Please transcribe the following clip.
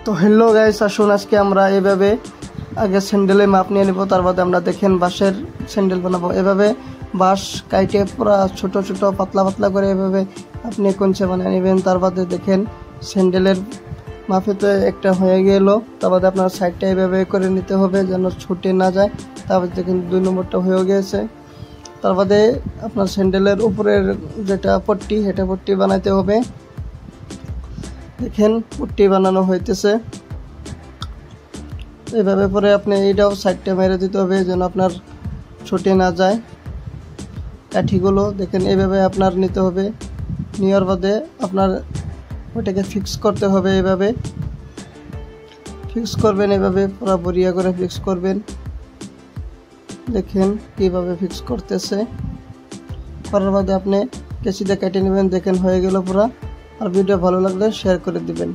তো hello guys, আসুন আজকে আমরা এভাবে আগে স্যান্ডেলের মাপ নিয়ে নেব, তার বাদে আমরা দেখেন বাঁশের স্যান্ডেল বানাবো। এভাবে বাঁশ কাইটে পুরো ছোট ছোট পাতলা পাতলা করে এভাবে আপনি কোনছে বানিয়ে নেবেন। তার বাদে দেখেন স্যান্ডেলের মাপে তো একটা হয়ে গেল, তার বাদে আপনার সাইডটা এভাবে করে নিতে হবে যেন ছুটে না যায়। তারপর দেখেন 2 নম্বরটা হয়ে গেছে। তার বাদে আপনার স্যান্ডেলের উপরের যেটা পট্টি, সেটা পট্টি বানাইতে হবে। দেখেন পট্টি বানানো হইতেছে এভাবে। পরে আপনি এইটাও সাইডটা মেরে দিতে হবে যেন আপনার ছুটে না যায় কাঠিগুলো। দেখেন এইভাবে আপনার নিতে হবে। নেওয়ার বাদে আপনার ওইটাকে ফিক্স করতে হবে। এভাবে ফিক্স করবেন, এভাবে পুরো বড়িয়া করে ফিক্স করবেন। দেখেন কিভাবে ফিক্স করতেছে। করার বাদে আপনি কেঁচি দিয়ে কেটে নেবেন। দেখেন হয়ে গেল পুরা। আর ভিডিও ভালো লাগলে শেয়ার করে দিবেন।